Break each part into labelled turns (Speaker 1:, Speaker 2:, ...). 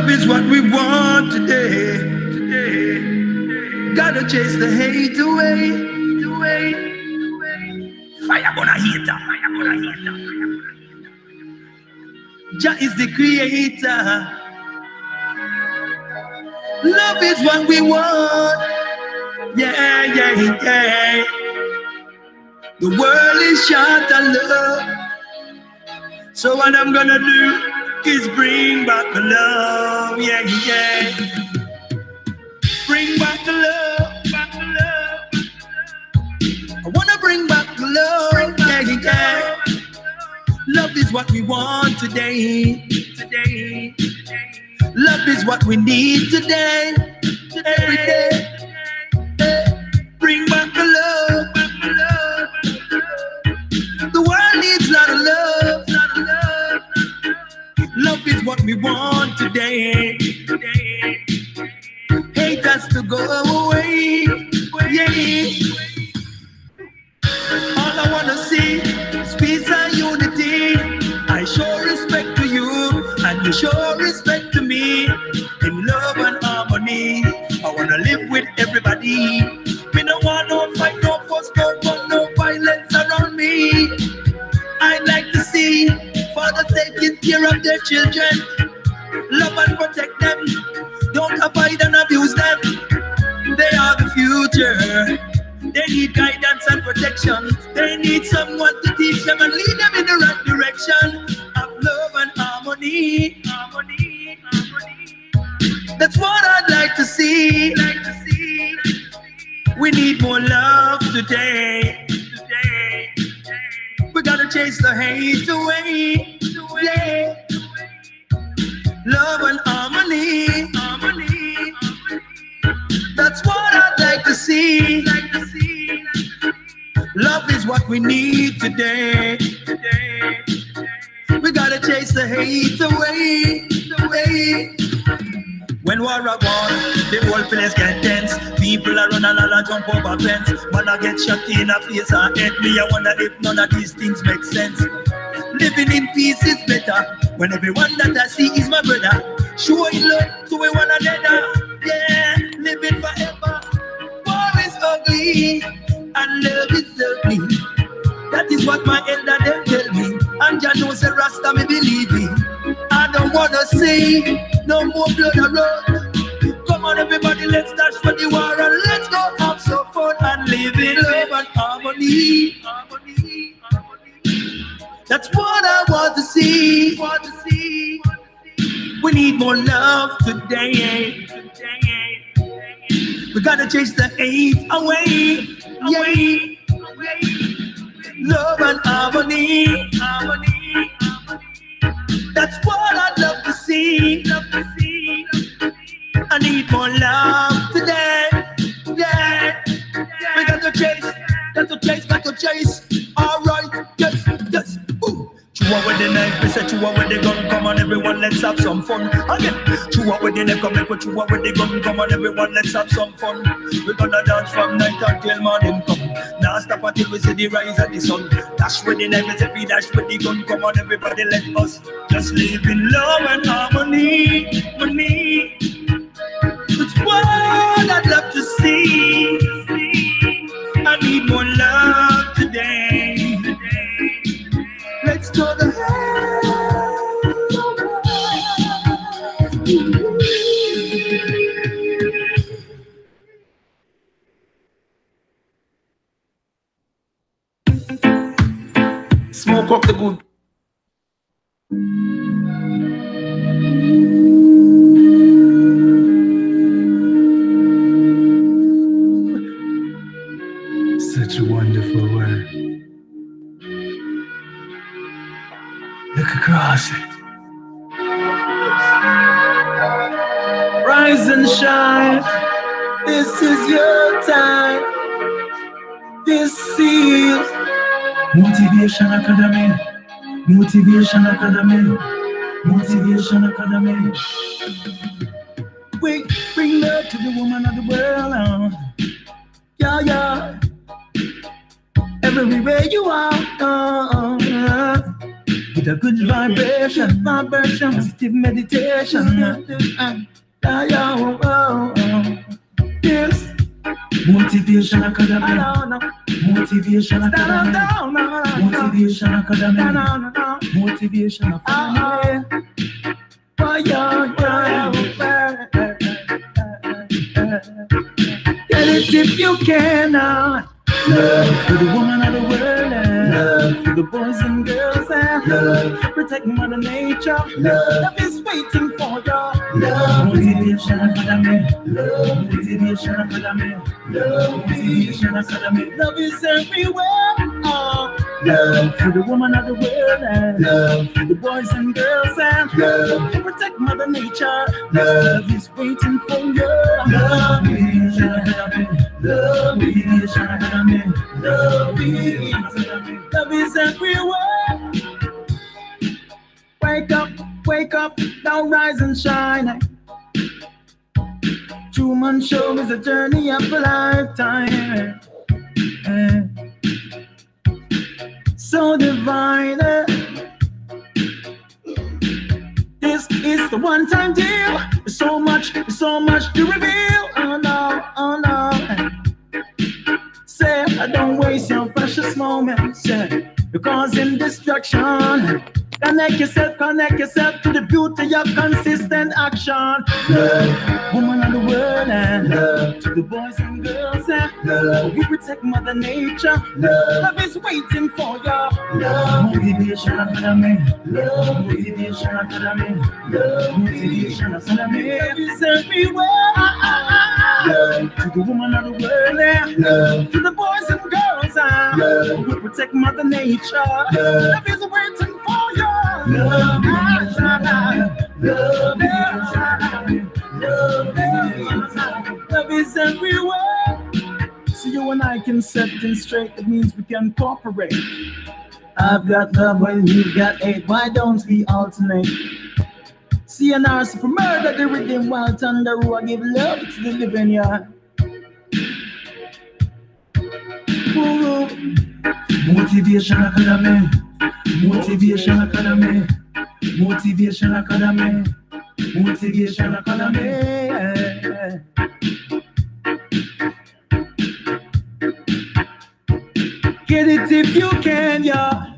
Speaker 1: Love is what we want today. Gotta chase the hate away. Fire gonna hate her. Jah is the creator. Love is what we want. Yeah. The world is short on love. So what I'm gonna do is bring back the love. Yeah. Bring back the love. I wanna bring back the love. Yeah. Love is what we want today. Love is what we need today. Every day. Bring back the love. The world needs a lot of love. Love is what we want today. Hate has to go away. Yeah. All I wanna see is peace and unity. I show respect to you, and you show respect to me. In love and harmony, I wanna live with everybody. We don't want no fight, no fuss, no fun, no violence around me. I'd like to see fathers taking care of their children. Love and protect them. Don't avoid and abuse them. They are the future. They need guidance and protection. They need someone to teach them and lead them in the right direction of love and harmony. That's what I'd like to see. We need more love today. We gotta chase the hate away. Yeah. Love and harmony. That's what I'd like to see. Love is what we need today. We gotta chase the hate away. When war a war, the whole place get tense. People are run and all jump over fence. Man I get shot in the face and head. Me I wonder if none of these things make sense. Living in peace is better. When everyone that I see is my brother. Showing love to one another. Yeah, living forever. War is ugly and love is ugly. That is what my elder them tell me. And Jah knows the Rasta me believe in. I don't wanna see no more blood around. Come on everybody, let's dash for the war and let's go have some fun and live in love and harmony. That's what I want to see. We need more love today. We gotta chase the hate away. Love and harmony. That's what I'd love to see. I need more love today. Yeah. We gotta chase. Alright, yes. Ooh. Chew up with the knife, we say chew up with the gun. Come on everyone, let's have some fun. Again, chew up with the knife, come and chew up with the gun. Come on everyone, let's have some fun. We're gonna dance from night until morning come. Now stop until we see the rise of the sun. Dash with the knife, we say we dash with the gun. Come on everybody, let us just live in love and harmony. It's what I'd love to see. I need more love today. Let's go the smoke up the good. Such a wonderful word. Look across it. Rise and shine. This is your time. This is Motivation Academy. We bring love to the woman of the world. Yeah. Everywhere you are. With need a good vibration, positive meditation. Yes. Motivation Academy. Motivation Academy. Motivation Academy. Motivation Academy. Get it if you can. Love for the woman of the world, love for the boys and girls, love protect Mother Nature, love is waiting for you. Love Motivation Academy, love Motivation Academy, love Motivation Academy. Love is everywhere. Love for the woman of the world, love for the boys and girls, love protect Mother Nature. Love is waiting for you. Love Motivation Academy, love Motivation Academy. Love is everywhere. Wake up, now rise and shine. Truman Show is a journey of a lifetime. So divine. This is the one-time deal. There's so much to reveal. Oh no. Say, don't waste your precious moments. You're causing destruction. Connect yourself to the beauty of consistent action. Love, woman of the world, and love to the boys and girls. Love, we protect Mother Nature. Love is waiting for you. Love Motivation Academy. Love Motivation Academy. Love Motivation Academy. Love is everywhere. Love to the woman of the world. Love to the boys and girls. Love, we protect Mother Nature. Love is waiting for you. Love is everywhere. So you and I can set things straight. That means we can cooperate. I've got love when you've got hate. Why don't we alternate? See an arse for murder, the rhythm while thunder. Who I give love to the living yard. Motivation Academy. Motivation Academy. Motivation Academy. Motivation Academy. Get it if you can, yeah.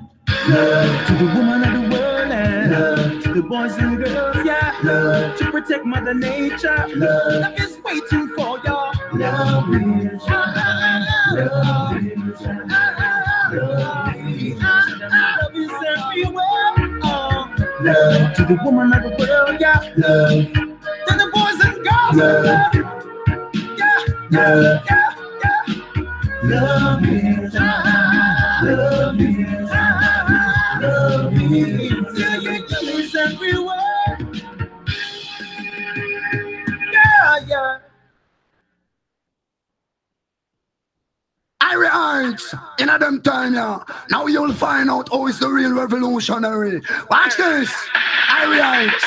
Speaker 1: Love to the woman of the world, and love to the boys and girls, yeah. Love to protect Mother Nature. Love is waiting for you. Love is everywhere. Love to the woman of the world, yeah. Love to the boys and girls, love. Yeah. Love is everywhere. Yeah.
Speaker 2: Irites in a them time, yeah. Now you'll find out how is the real revolutionary. Watch this, Irites.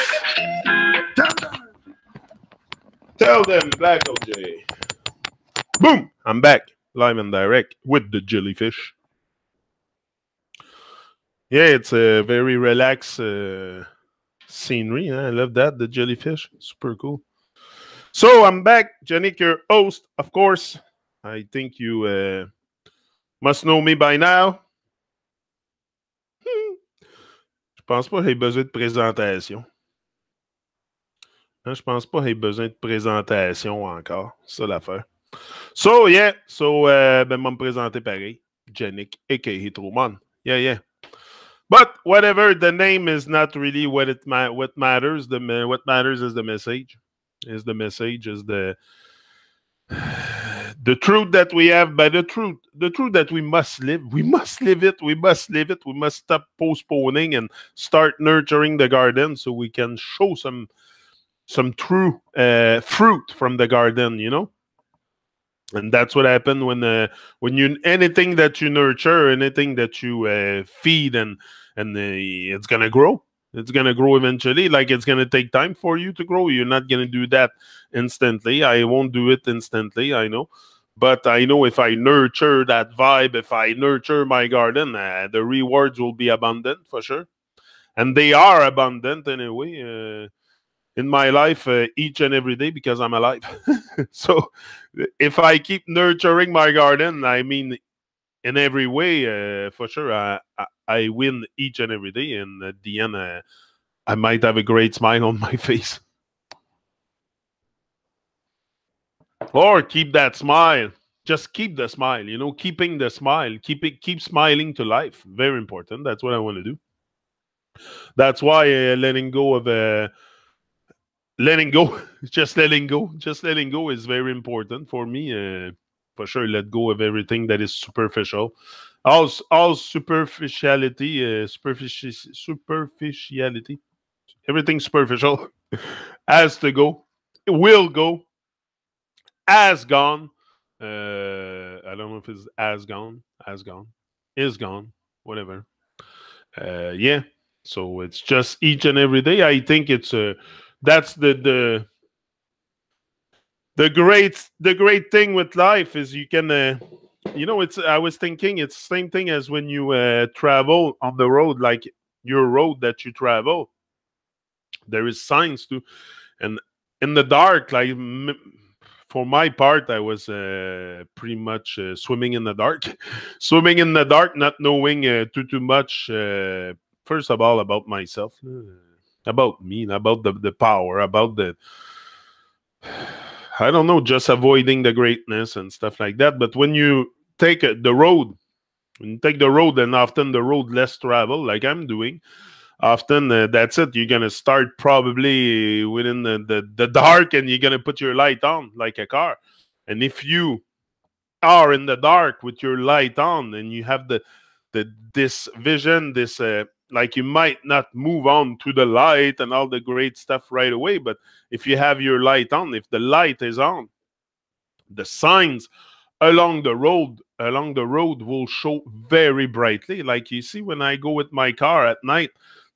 Speaker 3: Tell them, Black OJ. Boom! I'm back, live and direct with the jellyfish. Yeah, it's a very relaxed scenery. Huh? I love that, the jellyfish. Super cool. So I'm back, Yannick, your host, of course. I think you must know me by now. Je pense pas qu'il y ait besoin de présentation. Je pense pas qu'il y ait besoin de présentation encore. C'est ça l'affaire. So, yeah. So, ben, moi me présenter pareil. Yannick, a.k.a. Truman. Yeah. But whatever, the name is not really what matters. What matters is the message. Is the truth that we have, but the truth that we must live. We must live it. We must stop postponing and start nurturing the garden so we can show some true fruit from the garden, you know. And that's what happened when you anything that you nurture, anything that you feed, and it's gonna grow. It's gonna grow eventually. Like, it's gonna take time for you to grow. You're not gonna do that instantly. I won't do it instantly. I know, but I know if I nurture that vibe, if I nurture my garden, the rewards will be abundant for sure. and they are abundant anyway in my life each and every day because I'm alive. So if I keep nurturing my garden, I mean, in every way, for sure, I win each and every day, and at the end, I might have a great smile on my face. Or keep that smile. Just keep the smile, keeping the smile. Keep smiling to life. Very important. That's what I want to do. That's why letting go, just letting go is very important for me. For sure, let go of everything that is superficial. All superficiality, superficiality, everything superficial has to go. It will go. Has gone. I don't know if it's has gone, is gone, whatever. Yeah. So it's just each and every day. I think that's the great thing with life is you can it's I was thinking it's the same thing as when you travel on the road, like your road that you travel. There is signs too, and in the dark, like for my part, I was pretty much swimming in the dark, swimming in the dark, not knowing too much. First of all, about myself, about me, about the power, about the I don't know, just avoiding the greatness and stuff like that. But when you take the road, when you take the road, and often the road less travel, like I'm doing, often that's it. You're gonna start probably within the dark, and you're gonna put your light on like a car. And if you are in the dark with your light on, and you have this vision, this like you might not move on to the light and all the great stuff right away, but if you have your light on, if the light is on, the signs along the road will show very brightly. Like you see, when I go with my car at night,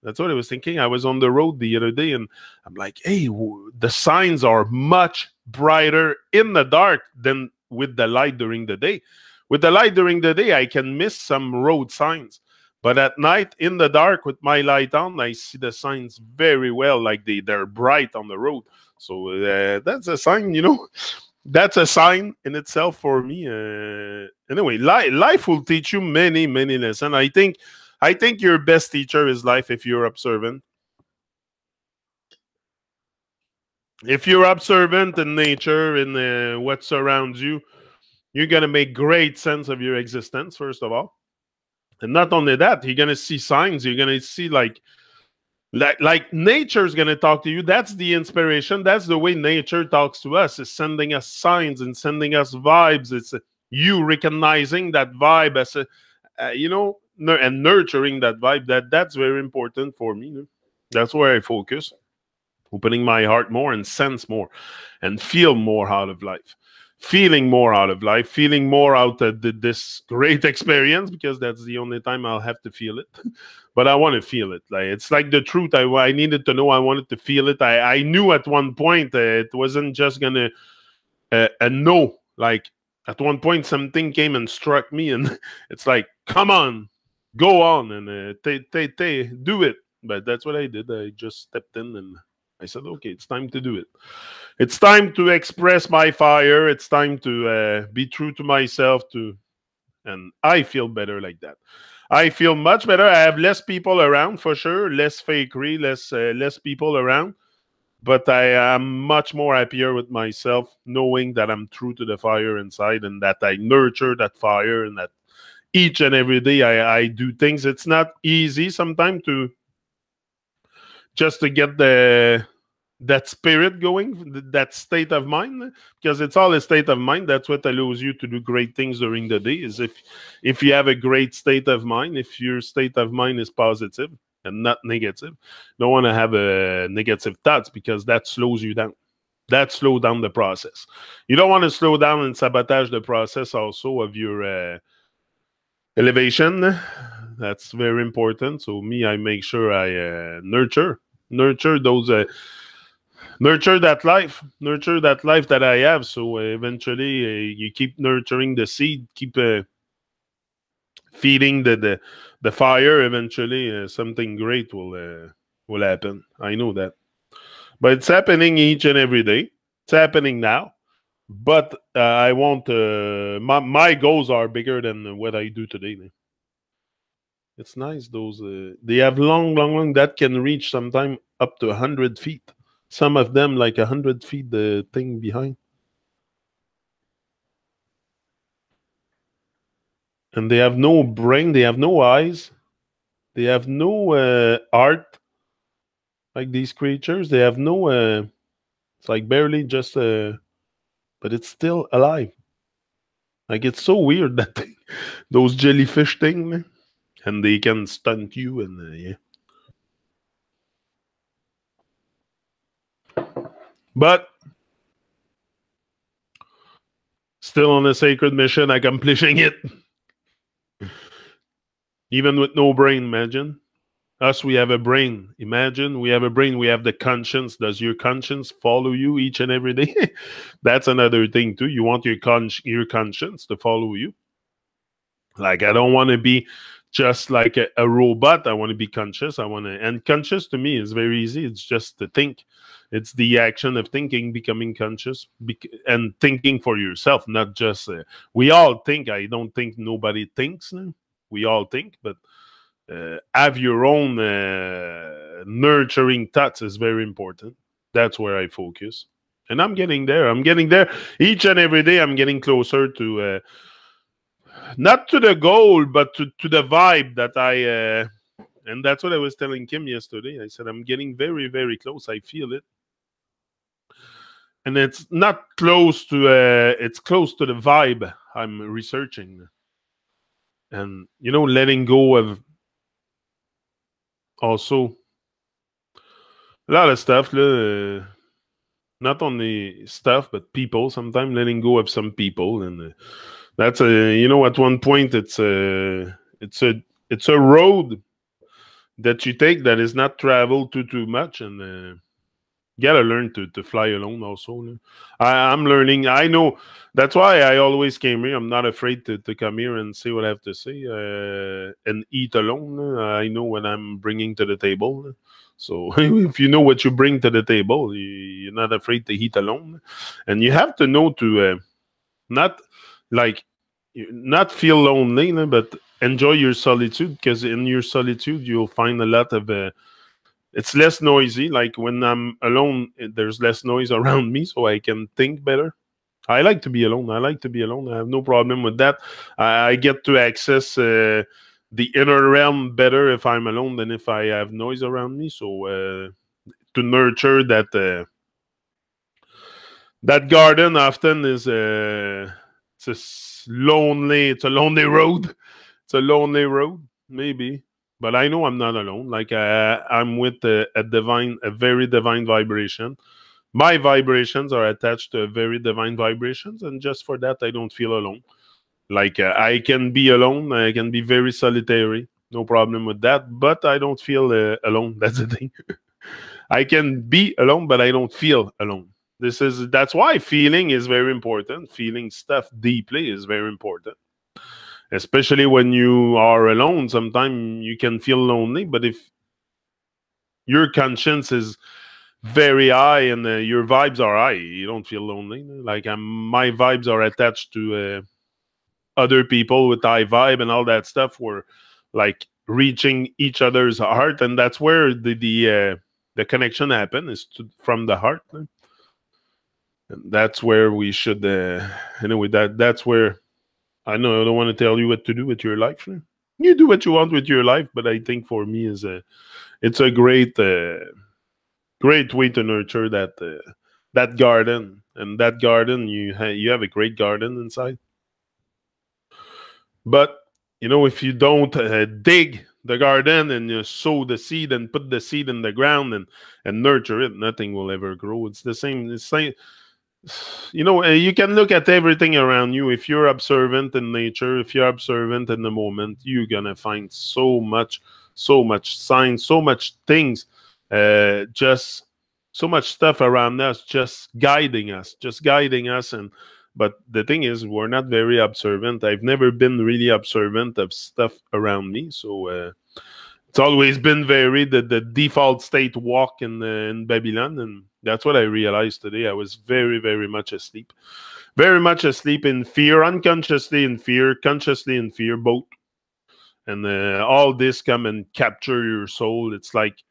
Speaker 3: that's what I was thinking. I was on the road the other day, and I'm like, hey, the signs are much brighter in the dark than with the light during the day. With the light during the day, I can miss some road signs. But at night, in the dark, with my light on, I see the signs very well, like they're bright on the road. So that's a sign. That's a sign in itself for me. Anyway, life will teach you many, many lessons. I think your best teacher is life if you're observant. If you're observant in nature, in what surrounds you, you're gonna make great sense of your existence, first of all. And not only that, you're gonna see signs. You're gonna see like nature's gonna talk to you. That's the inspiration. That's the way nature talks to us. It's sending us signs and sending us vibes. It's you recognizing that vibe as and nurturing that vibe. That's very important for me. That's where I focus, opening my heart more and sense more, and feel more out of life. Feeling more out of life, feeling more out of this great experience, because that's the only time I'll have to feel it. But I want to feel it. Like it's like the truth. I needed to know. I wanted to feel it. I knew at one point it wasn't just gonna no. Like at one point something came and struck me, and it's like, come on, go on, and do it. But that's what I did. I just stepped in and I said, okay, it's time to do it. It's time to express my fire. It's time to be true to myself. And I feel better like that. I feel much better. I have less people around, for sure. Less fakery, less people around. But I am much more happier with myself, knowing that I'm true to the fire inside, and that I nurture that fire, and that each and every day I do things. It's not easy sometimes to just to get that spirit going, that state of mind, because it's all a state of mind. That's what allows you to do great things during the day. Is if you have a great state of mind, if your state of mind is positive and not negative. Don't want to have negative thoughts, because that slows you down. That slows down the process. You don't want to slow down and sabotage the process also of your elevation. That's very important. So me, I make sure I nurture those nurture that life that I have. So eventually you keep nurturing the seed, keep feeding the the fire, eventually something great will happen. I know that. But it's happening each and every day. It's happening now. But I won't. My goals are bigger than what I do today. It's nice. Those they have long that can reach sometime up to 100 feet. Some of them like 100 feet. The thing behind, and they have no brain. They have no eyes. They have no art. Like these creatures, they have no. It's like barely just. But it's still alive. Like it's so weird that those jellyfish thing, and they can stunt you and yeah. But still on a sacred mission, accomplishing it. Even with no brain, imagine. Us, we have a brain. Imagine we have a brain, we have the conscience. Does your conscience follow you each and every day? That's another thing too. You want your conscience to follow you. Like I don't want to be just like a robot. I want to be conscious. And conscious to me is very easy. It's just to think. It's the action of thinking, becoming conscious, and thinking for yourself, not just. We all think. I don't think nobody thinks. We all think, but have your own nurturing thoughts is very important. That's where I focus, and I'm getting there. I'm getting there each and every day. I'm getting closer to. Not to the goal, but to the vibe that and that's what I was telling Kim yesterday. I said, I'm getting very, very close. I feel it. And it's not close to, it's close to the vibe I'm researching. And, letting go of also a lot of stuff, not only stuff, but people, sometimes letting go of some people. And that's at one point it's a road that you take that is not traveled too much, and you gotta learn to fly alone also. I'm learning. I know that's why I always came here. I'm not afraid to come here and say what I have to say and eat alone. I know what I'm bringing to the table. So if you know what you bring to the table, you're not afraid to eat alone, and you have to know to not like not feel lonely, but enjoy your solitude, because in your solitude you'll find a lot of it's less noisy. Like when I'm alone, there's less noise around me, so I can think better. I like to be alone. I have no problem with that. I get to access the inner realm better if I'm alone than if I have noise around me. So to nurture that garden often is it's a lonely road. It's a lonely road, maybe, but I know I'm not alone. Like I'm with a very divine vibration. My vibrations are attached to very divine vibrations, and just for that, I don't feel alone. Like I can be alone. I can be very solitary. No problem with that. But I don't feel alone. That's the thing. I can be alone, but I don't feel alone. That's why feeling is very important. Feeling stuff deeply is very important, especially when you are alone. Sometimes you can feel lonely, but if your conscience is very high and your vibes are high, you don't feel lonely. Like my vibes are attached to other people with high vibe and all that stuff. We're like reaching each other's heart, and that's where the connection happens from the heart. And that's where we should anyway. That's where I know I don't want to tell you what to do with your life. You do what you want with your life, but I think for me it's a great way to nurture that garden. And that garden, you have a great garden inside. But if you don't dig the garden and you sow the seed and put the seed in the ground and nurture it, nothing will ever grow. It's the same. You can look at everything around you. If you're observant in nature, if you're observant in the moment, you're gonna find so much signs, so much things, just so much stuff around us, just guiding us, and But the thing is, we're not very observant. I've never been really observant of stuff around me, so it's always been very the default state walk in Babylon, and that's what I realized today. I was very, very much asleep. Very much asleep in fear, unconsciously in fear, consciously in fear, both. And all this come and capture your soul. It's like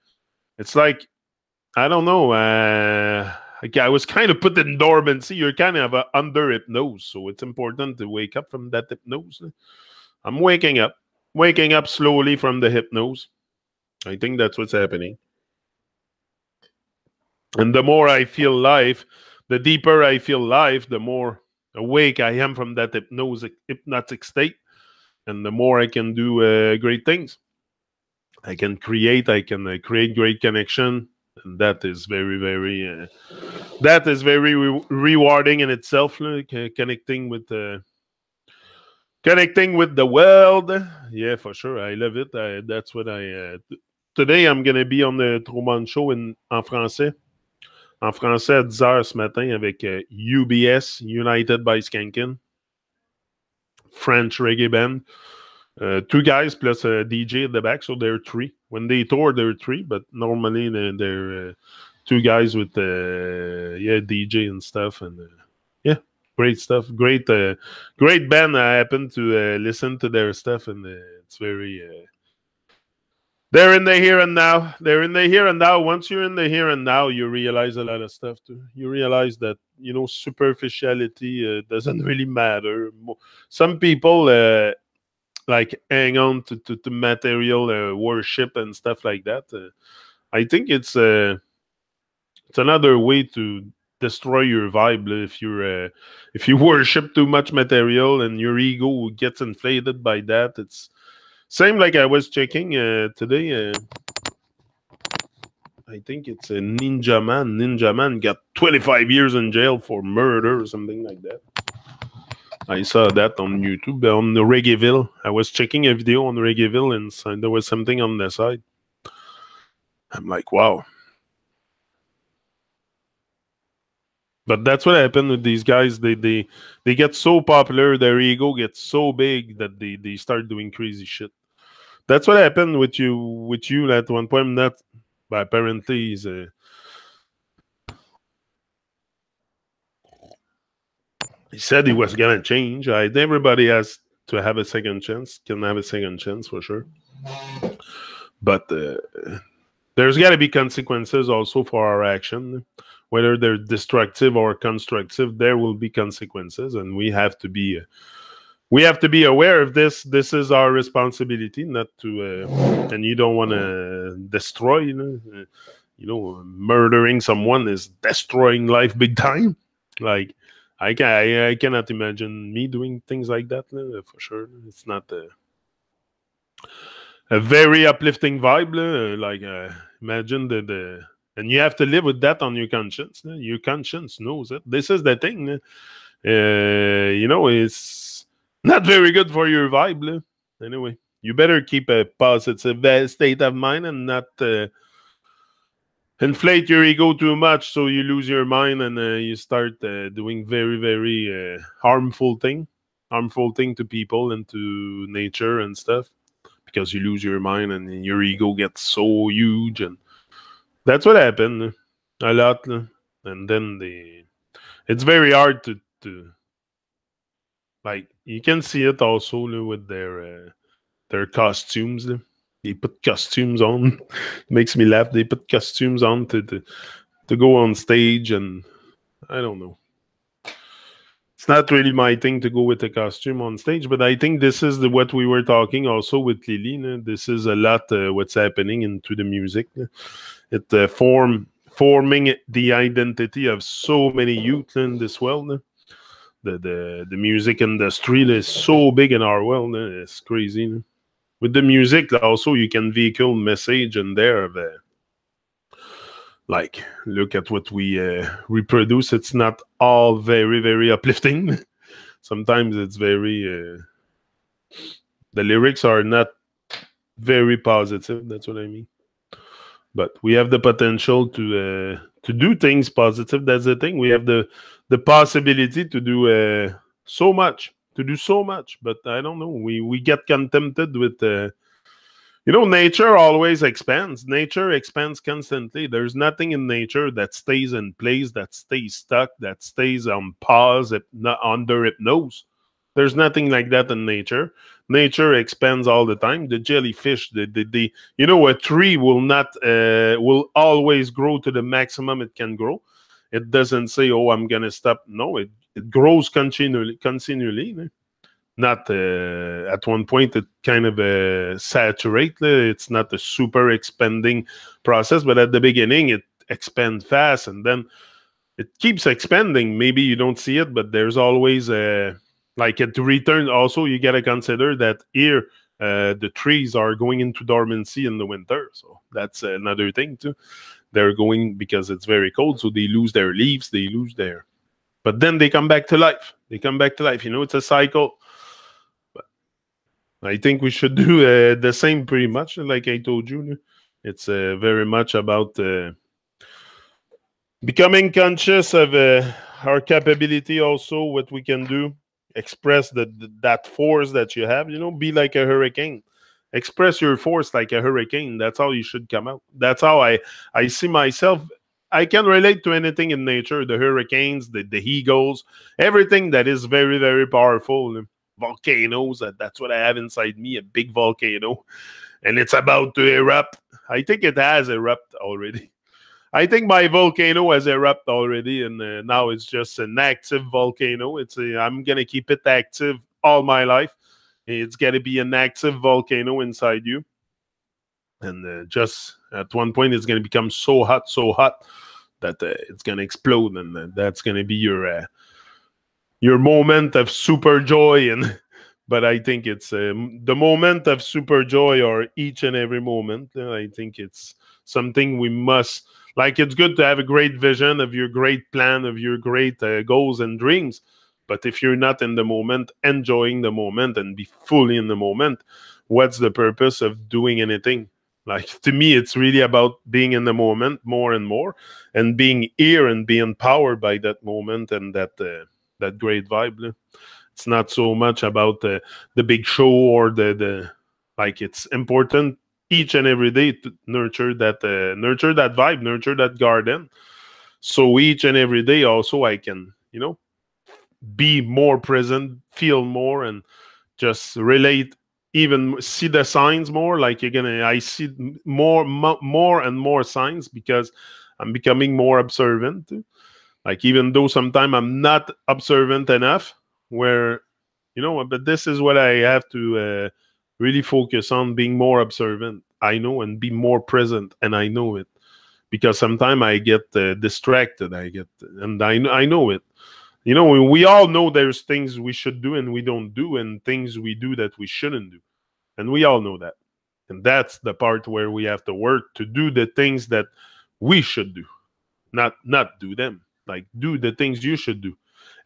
Speaker 3: I don't know. I was kind of put in dormancy. You're kind of under hypnose, so it's important to wake up from that hypnose. I'm waking up slowly from the hypnose. I think that's what's happening. And the more I feel life, the deeper I feel life, the more awake I am from that hypnotic state, and the more I can do great things. I can create great connection, and that is very, very rewarding in itself. Connecting with the world. Yeah, for sure. I love it. That's what today I'm gonna be on the Truman Show en français. En français à 10h ce matin avec UBS, United by Skankin. French reggae band. Two guys plus a DJ at the back, so they're three. When they tour, they're three, but normally they're two guys with DJ and stuff, and yeah, great stuff. Great band. I happen to listen to their stuff, and it's very. They're in the here and now. They're in the here and now. Once you're in the here and now, you realize a lot of stuff too. You realize that superficiality doesn't really matter. Some people like hang on to material worship and stuff like that. I think it's another way to destroy your vibe. If you worship too much material and your ego gets inflated by that, it's same like I was checking today. I think it's a Ninja Man. Ninja Man got 25 years in jail for murder or something like that. I saw that on YouTube on the Reggaeville. I was checking a video on Reggaeville and there was something on the side. I'm like, wow. But that's what happened with these guys. They get so popular, their ego gets so big that they start doing crazy shit. That's what happened with you at one point. Not, but apparently he's he said he was gonna change. Everybody has to have a second chance. Can have a second chance for sure. But there's got to be consequences also for our action. Whether they're destructive or constructive, there will be consequences, and we have to be aware of this. This is our responsibility, not to. And you don't want to destroy. Murdering someone is destroying life big time. Like I cannot imagine me doing things like that. For sure, it's not a very uplifting vibe. Imagine and you have to live with that on your conscience. Your conscience knows it. This is the thing. It's not very good for your vibe. Anyway, you better keep a positive state of mind and not inflate your ego too much so you lose your mind and you start doing very, very harmful thing to people and to nature and stuff, because you lose your mind and your ego gets so huge. And that's what happened a lot. And then it's very hard to like, you can see it also with their costumes. They put costumes on. It makes me laugh. They put costumes on to go on stage, and I don't know. It's not really my thing to go with a costume on stage, but I think this is what we were talking also with Lily. This is a lot what's happening into the music. It forming the identity of so many youth in this world. The music industry is so big in our world. It's crazy. With the music, also, you can vehicle message in there. Like, look at what we reproduce. It's not all very, very uplifting. Sometimes it's very... the lyrics are not very positive. That's what I mean. But we have the potential to to do things positive. That's the thing. We have the possibility to do so much, but I don't know. We get contented with nature always expands. Nature expands constantly. There's nothing in nature that stays in place, that stays stuck, that stays on pause, not under hypnosis. There's nothing like that in nature. Nature expands all the time. The jellyfish, a tree will always grow to the maximum it can grow. It doesn't say, "Oh, I'm gonna stop." No, it grows continually. Not at one point it kind of saturate. It's not a super expanding process, but at the beginning it expands fast, and then it keeps expanding. Maybe you don't see it, but there's always like at return. Also, you got to consider that here the trees are going into dormancy in the winter, so that's another thing too. They're going because it's very cold, so they lose their leaves, they lose their, but then they come back to life. It's a cycle. I think we should do the same pretty much, like I told you. It's very much about becoming conscious of our capability, also what we can do, express that force that you have, be like a hurricane. Express your force like a hurricane. That's how you should come out. That's how I see myself. I can relate to anything in nature, the hurricanes, the eagles, everything that is very, very powerful. Volcanoes, that's what I have inside me, a big volcano, and it's about to erupt. I think it has erupted already. I think my volcano has erupted already, and now it's just an active volcano. I'm gonna keep it active all my life. It's gonna be an active volcano inside you, and just at one point it's gonna become so hot that it's gonna explode, and that's gonna be your moment of super joy. And but I think it's the moment of super joy, or each and every moment. I think it's something we must, like, it's good to have a great vision of your great plan, of your great goals and dreams, but if you're not in the moment, enjoying the moment and be fully in the moment, what's the purpose of doing anything? Like, to me, it's really about being in the moment more and more, and being here and being powered by that moment and that great vibe. It's not so much about the big show or the like. It's important each and every day to nurture that vibe, nurture that garden. So each and every day, also, I can be more present, feel more, and just relate. Even see the signs more. Like, I see more and more signs because I'm becoming more observant. Like, even though sometimes I'm not observant enough, where, but this is what I have to really focus on, being more observant. I know, and be more present, and I know it. Because sometimes I get distracted. And I know it. We all know there's things we should do and we don't do, and things we do that we shouldn't do. And we all know that. And that's the part where we have to work to do the things that we should do, not do them. Like, do the things you should do,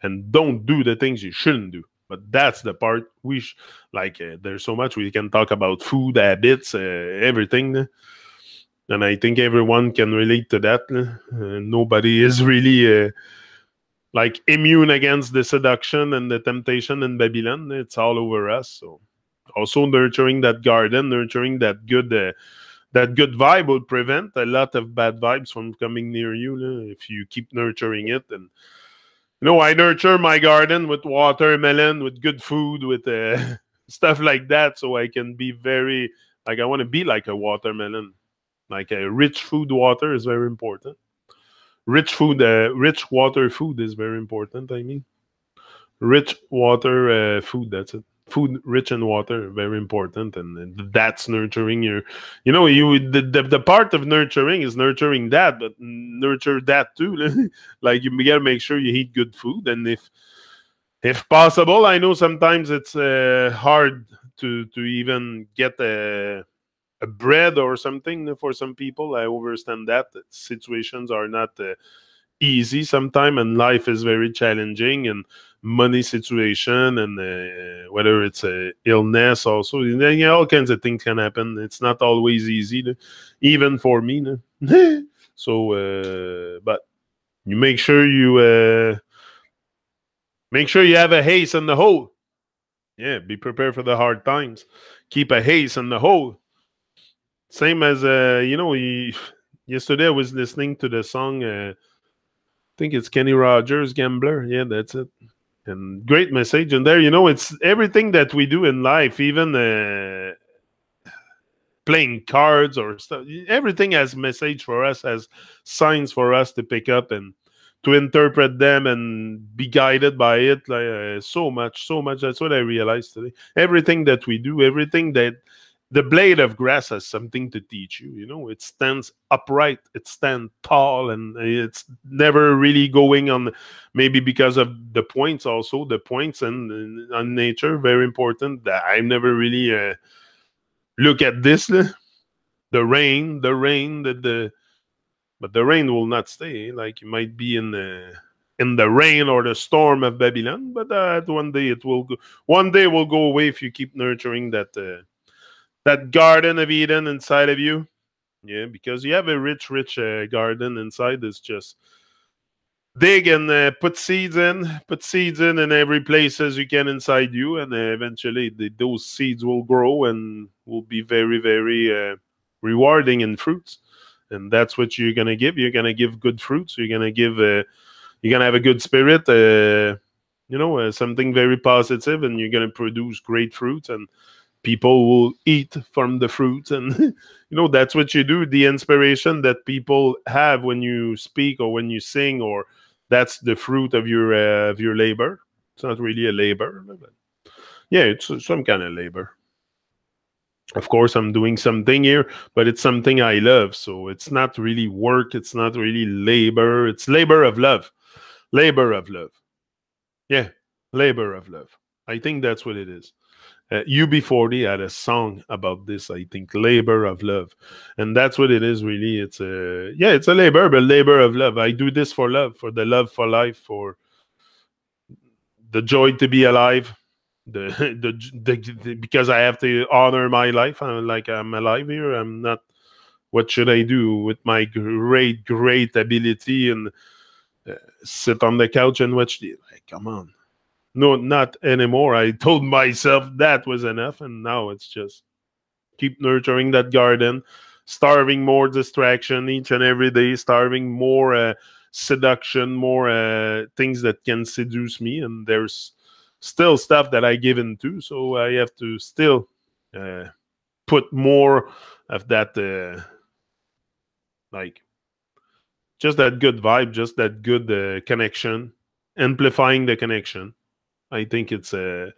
Speaker 3: and don't do the things you shouldn't do. But that's the part there's so much we can talk about: food habits, everything. And I think everyone can relate to that. Nobody is really immune against the seduction and the temptation in Babylon. It's all over us. So also nurturing that garden, nurturing that good vibe will prevent a lot of bad vibes from coming near you, if you keep nurturing it. And I nurture my garden with watermelon, with good food, with stuff like that, so I can be very, I want to be like a watermelon. Like, a rich food water is very important. Rich water food is very important. I mean, rich water food. That's it. Food rich in water, very important, and that's nurturing your. The part of nurturing is nurturing that, but nurture that too. Like, you gotta make sure you eat good food, and if possible, I know sometimes it's hard to even get a bread or something for some people. I understand that situations are not easy sometimes, and life is very challenging, and money situation, and whether it's a illness also, all kinds of things can happen. It's not always easy, even for me. So, but you make sure you have a haze in the hole. Yeah, be prepared for the hard times. Keep a haze in the hole. Same as yesterday I was listening to the song. I think it's Kenny Rogers, Gambler. Yeah, that's it. And great message in there. It's everything that we do in life, even playing cards or stuff. Everything has message for us, has signs for us to pick up and to interpret them and be guided by it. Like so much. That's what I realized today. Everything that we do, everything that the blade of grass has something to teach you. It stands upright, it stands tall, and it's never really going on. Maybe because of the points, also the points and on nature, very important. That I never really look at this. The rain, but the rain will not stay. Like you might be in the rain or the storm of Babylon, but one day it will go. One day will go away if you keep nurturing that garden of Eden inside of you. Yeah, because you have a rich garden inside. It's just dig and put seeds in every place as you can inside you, and eventually those seeds will grow and will be very, very rewarding in fruits. And that's what you're gonna give. You're gonna give good fruits. You're gonna have a good spirit. Something very positive, and you're gonna produce great fruits, and people will eat from the fruits. And that's what you do. The inspiration that people have when you speak or when you sing, or that's the fruit of your labor. It's not really a labor, but yeah, it's some kind of labor. Of course, I'm doing something here, but it's something I love. So it's not really work. It's not really labor. It's labor of love. Labor of love. Yeah, labor of love. I think that's what it is. UB40 had a song about this, I think, labor of love. And that's what it is, really. It's a labor, but labor of love. I do this for love, for the love for life, for the joy to be alive, because I have to honor my life. I'm alive here. I'm not. What should I do with my great ability and sit on the couch and watch the? Like, come on, no, not anymore. I told myself that was enough, and now it's just keep nurturing that garden, starving more distraction each and every day, starving more seduction, more things that can seduce me, and there's still stuff that I give into, so I have to still put more of that, like just that good vibe, just that good connection, amplifying the connection. I think it's a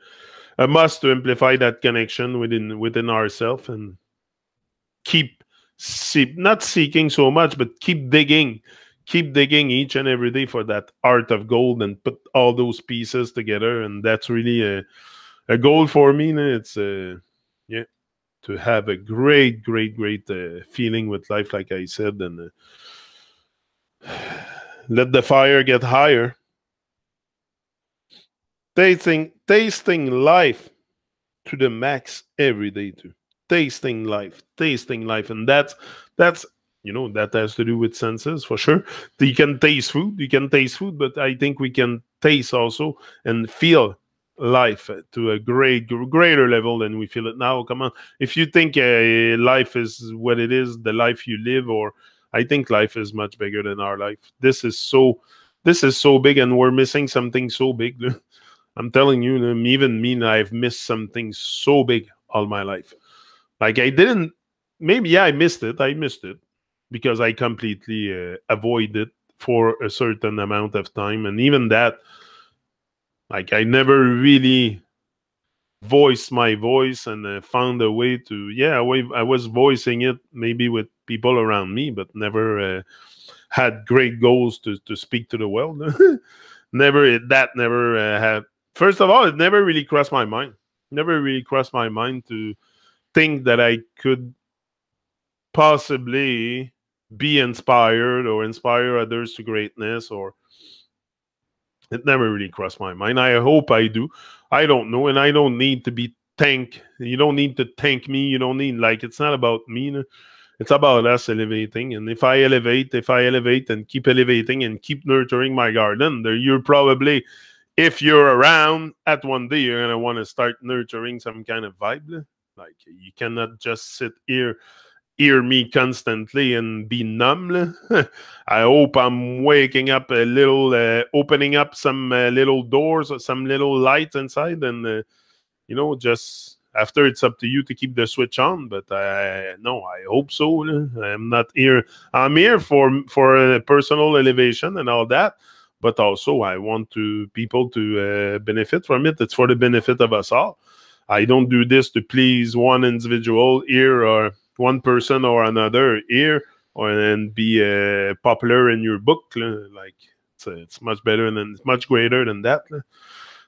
Speaker 3: must to amplify that connection within ourselves and keep not seeking so much, but keep digging each and every day for that art of gold and put all those pieces together. And that's really a goal for me. It's yeah, to have a great feeling with life, like I said, and let the fire get higher. Tasting life to the max every day too. Tasting life, and that's that has to do with senses for sure. You can taste food, but I think we can taste also and feel life to a greater level than we feel it now. Come on, if you think life is what it is, the life you live, or I think life is much bigger than our life. This is so big, and we're missing something so big. I'm telling you, even me, I've missed something so big all my life. Like I didn't, maybe, yeah, I missed it because I completely avoided it for a certain amount of time. And even that, like I never really voiced my voice and found a way to, yeah, I was voicing it maybe with people around me, but never had great goals to speak to the world. Never had. First of all, it never really crossed my mind. Never really crossed my mind to think that I could possibly be inspired or inspire others to greatness, or it never really crossed my mind. I hope I do. I don't know, and I don't need to be thanked. You don't need to thank me. You don't need, like, it's not about me. It's about us elevating. And if I elevate and keep elevating and keep nurturing my garden, there you're probably, if you're around at one day, you're gonna want to start nurturing some kind of vibe. Like you cannot just sit here, hear me constantly and be numb. I hope I'm waking up a little, opening up some little doors or some little lights inside, and just after it's up to you to keep the switch on. But no, I hope so. I'm not here. I'm here for personal elevation and all that. But also, I want people to benefit from it. It's for the benefit of us all. I don't do this to please one individual here or one person or another here, and be popular in your book. Like it's much better than, it's much greater than that.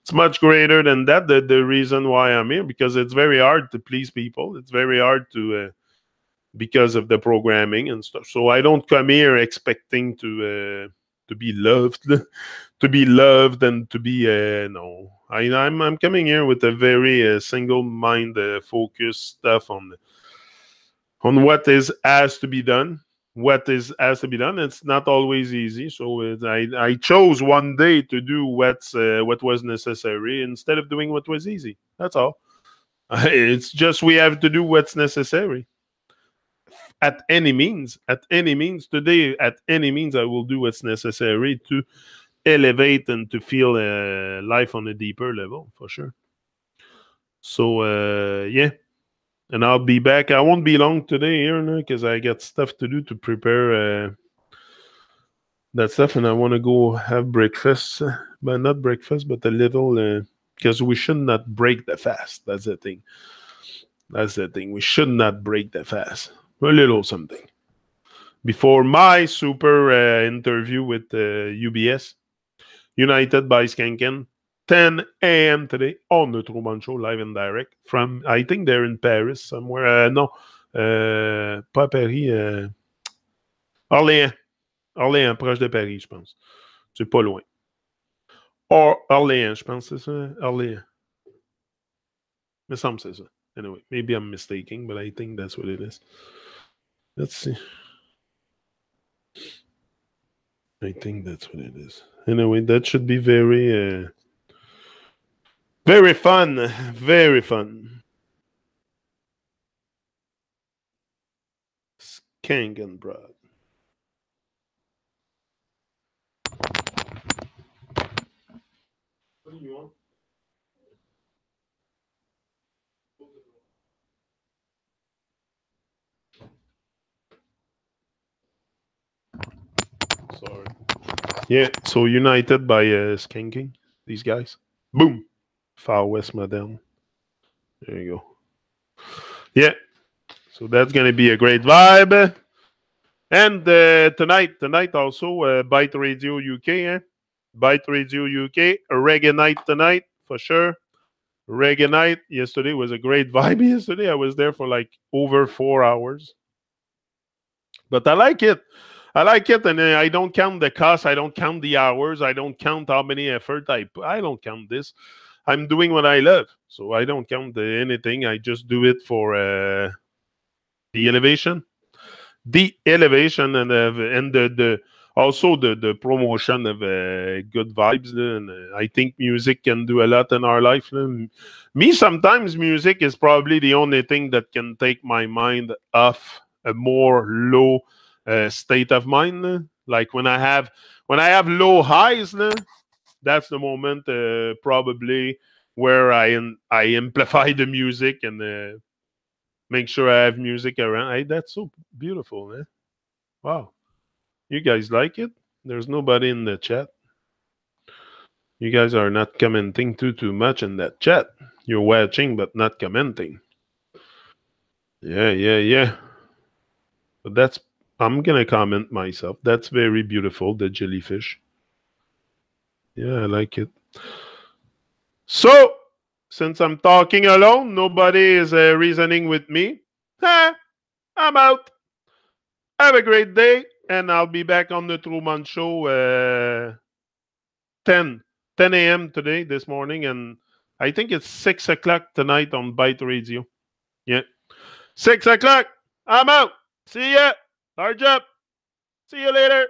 Speaker 3: It's much greater than that. The reason why I'm here, because it's very hard to please people. It's very hard to because of the programming and stuff. So I don't come here expecting to be loved, to be loved, and to be no. I'm coming here with a very single mind focused stuff on what has to be done. Has to be done. It's not always easy. So I chose one day to do what was necessary instead of doing what was easy. That's all. It's just we have to do what's necessary at any means. At any means today. At any means, I will do what's necessary to elevate and to feel life on a deeper level, for sure. So yeah. And I'll be back. I won't be long today here because I got stuff to do to prepare that stuff, and I want to go have breakfast. But not breakfast, but a little, because we should not break the fast. That's the thing. That's the thing. We should not break the fast. A little something. Before my super interview with UBS, United by Skanken, 10 a.m. today on the Truman Show, live and direct from, I think they're in Paris somewhere. No, pas Paris. Orléans. Orléans, proche de Paris, je pense. C'est pas loin. Orléans, je pense, c'est ça. Orléans. Me semble c'est ça. Anyway, maybe I'm mistaken, but I think that's what it is. Let's see. I think that's what it is. Anyway, that should be very fun. Very fun. Skangenbrod. What do you want? Sorry. Yeah, so United by Skanking, these guys. Boom. Far West Modern. There you go. Yeah. So that's going to be a great vibe. And tonight also, Byte Radio UK. Byte Radio UK, a reggae night tonight, for sure. Reggae night. Yesterday was a great vibe. Yesterday I was there for like over 4 hours. But I like it. I like it, and I don't count the cost. I don't count the hours. I don't count how many effort I put. I don't count this. I'm doing what I love, so I don't count anything. I just do it for the elevation, and the also the promotion of good vibes. And I think music can do a lot in our life. Me, sometimes music is probably the only thing that can take my mind off a more low state of mind. Like when I have low highs, that's the moment probably where I amplify the music and make sure I have music around. Hey, that's so beautiful, eh? Wow. You guys like it? There's nobody in the chat. You guys are not commenting too much in that chat. You're watching but not commenting. Yeah. But I'm gonna comment myself. That's very beautiful, the jellyfish. Yeah, I like it. So, since I'm talking alone, nobody is reasoning with me. I'm out. Have a great day, and I'll be back on the Truman Show 10 a.m. today, this morning, and I think it's 6 o'clock tonight on Byte Radio. Yeah. 6 o'clock. I'm out. See ya. Large up. See you later.